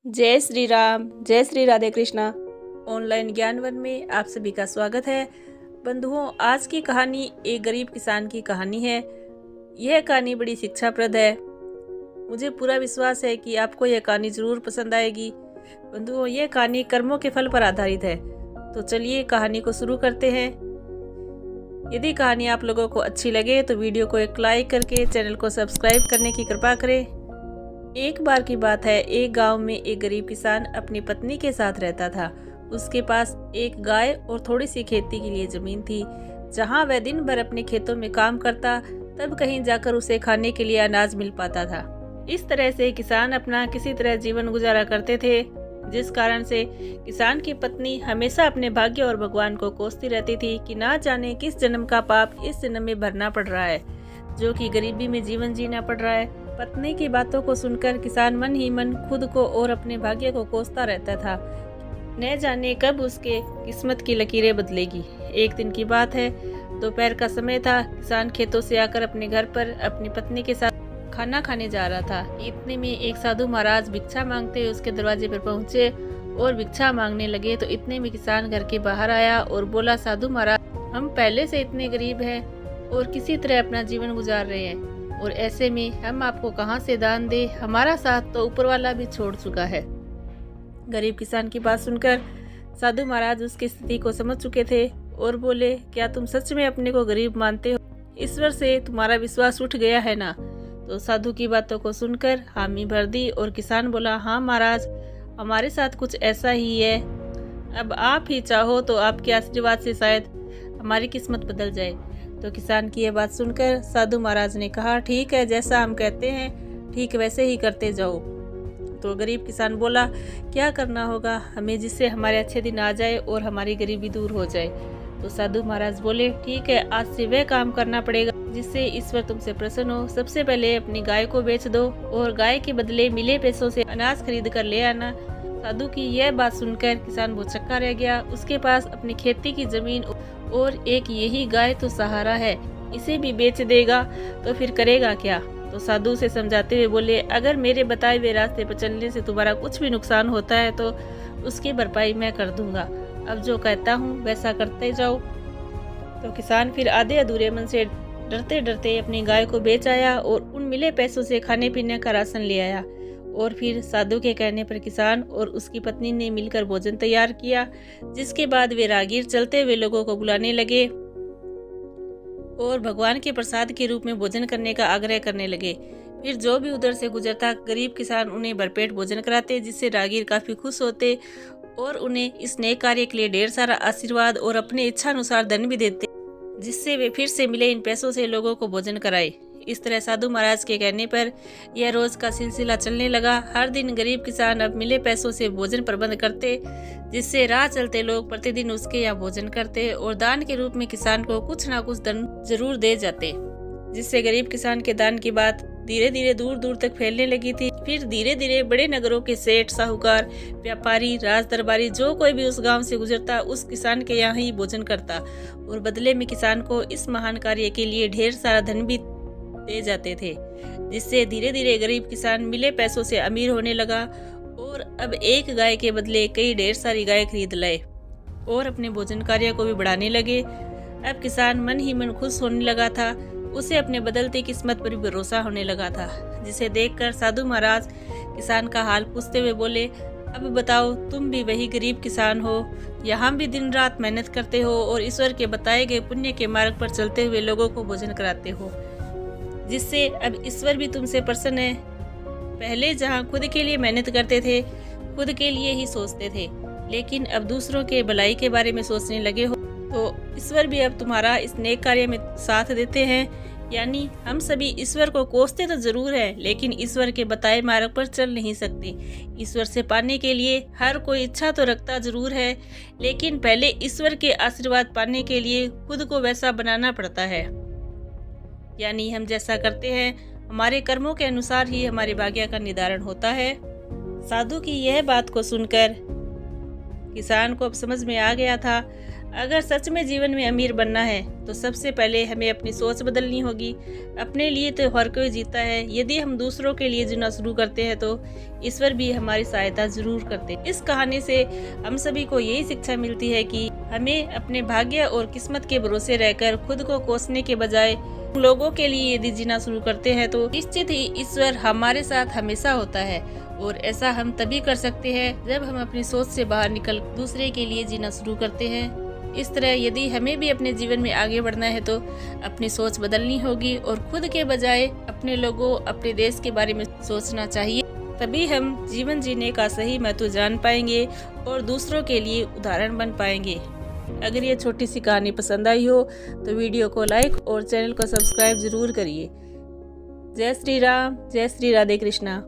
जय श्री राम, जय श्री राधे कृष्णा। ऑनलाइन ज्ञानवन में आप सभी का स्वागत है। बंधुओं, आज की कहानी एक गरीब किसान की कहानी है। यह कहानी बड़ी शिक्षाप्रद है। मुझे पूरा विश्वास है कि आपको यह कहानी जरूर पसंद आएगी। बंधुओं, यह कहानी कर्मों के फल पर आधारित है। तो चलिए कहानी को शुरू करते हैं। यदि कहानी आप लोगों को अच्छी लगे तो वीडियो को एक लाइक करके चैनल को सब्सक्राइब करने की कृपा करें। एक बार की बात है, एक गांव में एक गरीब किसान अपनी पत्नी के साथ रहता था। उसके पास एक गाय और थोड़ी सी खेती के लिए जमीन थी, जहां वह दिन भर अपने खेतों में काम करता, तब कहीं जाकर उसे खाने के लिए अनाज मिल पाता था। इस तरह से किसान अपना किसी तरह जीवन गुजारा करते थे, जिस कारण से किसान की पत्नी हमेशा अपने भाग्य और भगवान को कोसती रहती थी कि ना जाने किस जन्म का पाप इस जन्म में भरना पड़ रहा है, जो कि गरीबी में जीवन जीना पड़ रहा है। पत्नी की बातों को सुनकर किसान मन ही मन खुद को और अपने भाग्य को कोसता रहता था। न जाने कब उसके किस्मत की लकीरें बदलेगी। एक दिन की बात है, दोपहर का समय था। किसान खेतों से आकर अपने घर पर अपनी पत्नी के साथ खाना खाने जा रहा था। इतने में एक साधु महाराज भिक्षा मांगते हुए उसके दरवाजे पर पहुंचे और भिक्षा मांगने लगे। तो इतने में किसान घर के बाहर आया और बोला, साधु महाराज, हम पहले से इतने गरीब हैं और किसी तरह अपना जीवन गुजार रहे हैं, और ऐसे में हम आपको कहां से दान दे। हमारा साथ तो ऊपर वाला भी छोड़ चुका है। गरीब किसान की बात सुनकर साधु महाराज उसकी स्थिति को समझ चुके थे और बोले, क्या तुम सच में अपने को गरीब मानते हो? ईश्वर से तुम्हारा विश्वास उठ गया है ना? तो साधु की बातों को सुनकर हामी भर दी और किसान बोला, हाँ महाराज, हमारे साथ कुछ ऐसा ही है। अब आप ही चाहो तो आपके आशीर्वाद से शायद हमारी किस्मत बदल जाए। तो किसान की यह बात सुनकर साधु महाराज ने कहा, ठीक है, जैसा हम कहते हैं ठीक वैसे ही करते जाओ। तो गरीब किसान बोला, क्या करना होगा हमें, जिससे हमारे अच्छे दिन आ जाए और हमारी गरीबी दूर हो जाए? तो साधु महाराज बोले, ठीक है, आज से वह काम करना पड़ेगा जिससे ईश्वर तुमसे प्रसन्न हो। सबसे पहले अपनी गाय को बेच दो और गाय के बदले मिले पैसों से अनाज खरीद कर ले आना। साधु की यह बात सुनकर किसान बहुत चक्का रह गया। उसके पास अपनी खेती की जमीन और एक यही गाय तो सहारा है, इसे भी बेच देगा तो फिर करेगा क्या? तो साधु से समझाते हुए बोले, अगर मेरे बताए हुए रास्ते पर चलने से तुम्हारा कुछ भी नुकसान होता है तो उसकी भरपाई मैं कर दूंगा। अब जो कहता हूँ वैसा करते जाओ। तो किसान फिर आधे अधूरे मन से डरते डरते अपनी गाय को बेच आया और उन मिले पैसों से खाने पीने का राशन ले आया। और फिर साधु के कहने पर किसान और उसकी पत्नी ने मिलकर भोजन तैयार किया, जिसके बाद वे राहगीर चलते हुए लोगों को बुलाने लगे और भगवान के प्रसाद के रूप में भोजन करने का आग्रह करने लगे। फिर जो भी उधर से गुजरता गरीब किसान उन्हें भरपेट भोजन कराते, जिससे राहगीर काफी खुश होते और उन्हें इस नए कार्य के लिए ढेर सारा आशीर्वाद और अपने इच्छा अनुसार धन भी देते, जिससे वे फिर से मिले इन पैसों से लोगों को भोजन कराए। इस तरह साधु महाराज के कहने पर यह रोज का सिलसिला चलने लगा। हर दिन गरीब किसान अब मिले पैसों से भोजन प्रबंध करते, जिससे राह चलते लोग प्रतिदिन उसके यहाँ भोजन करते और दान के रूप में किसान को कुछ ना कुछ धन जरूर दे जाते, जिससे गरीब किसान के दान की बात धीरे धीरे दूर दूर तक फैलने लगी थी। फिर धीरे धीरे बड़े नगरों के सेठ, साहूकार, व्यापारी, राज दरबारी, जो कोई भी उस गांव से गुजरता उस किसान के यहाँ ही भोजन करता और बदले में किसान को इस महान कार्य के लिए ढेर सारा धन भी दे जाते थे, जिससे धीरे धीरे गरीब किसान मिले पैसों से अमीर होने लगा और अब एक गाय के बदले कई ढेर सारी गाय खरीद लाए और अपने भोजन कार्य को भी बढ़ाने लगे। अब किसान मन ही मन खुश होने लगा था। उसे अपने बदलती किस्मत पर भी भरोसा होने लगा था, जिसे देखकर साधु महाराज किसान का हाल पूछते हुए बोले, अब बताओ, तुम भी वही गरीब किसान हो, यहाँ भी दिन रात मेहनत करते हो और ईश्वर के बताए गए पुण्य के मार्ग पर चलते हुए लोगों को भोजन कराते हो, जिससे अब ईश्वर भी तुमसे प्रसन्न है। पहले जहाँ खुद के लिए मेहनत करते थे, खुद के लिए ही सोचते थे, लेकिन अब दूसरों के भलाई के बारे में सोचने लगे हो, तो ईश्वर भी अब तुम्हारा इस नेक कार्य में साथ देते हैं। यानी हम सभी ईश्वर को कोसते तो जरूर है, लेकिन ईश्वर के बताए मार्ग पर चल नहीं सकते। ईश्वर से पाने के लिए हर कोई इच्छा तो रखता जरूर है, लेकिन पहले ईश्वर के आशीर्वाद पाने के लिए खुद को वैसा बनाना पड़ता है। यानी हम जैसा करते हैं, हमारे कर्मों के अनुसार ही हमारे भाग्य का निर्धारण होता है। साधु की यह बात को सुनकर किसान को अब समझ में आ गया था। अगर सच में जीवन में अमीर बनना है तो सबसे पहले हमें अपनी सोच बदलनी होगी। अपने लिए तो हर कोई जीता है, यदि हम दूसरों के लिए जीना शुरू करते हैं तो ईश्वर भी हमारी सहायता जरूर करते हैं। इस कहानी से हम सभी को यही शिक्षा मिलती है कि हमें अपने भाग्य और किस्मत के भरोसे रहकर खुद को कोसने के बजाय लोगों के लिए यदि जीना शुरू करते हैं तो निश्चित ही ईश्वर हमारे साथ हमेशा होता है। और ऐसा हम तभी कर सकते हैं जब हम अपनी सोच से बाहर निकल दूसरे के लिए जीना शुरू करते हैं। इस तरह यदि हमें भी अपने जीवन में आगे बढ़ना है तो अपनी सोच बदलनी होगी और खुद के बजाय अपने लोगों, अपने देश के बारे में सोचना चाहिए। तभी हम जीवन जीने का सही महत्व जान पाएंगे और दूसरों के लिए उदाहरण बन पाएंगे। अगर ये छोटी सी कहानी पसंद आई हो तो वीडियो को लाइक और चैनल को सब्सक्राइब जरूर करिए। जय श्री राम, जय श्री राधे कृष्णा।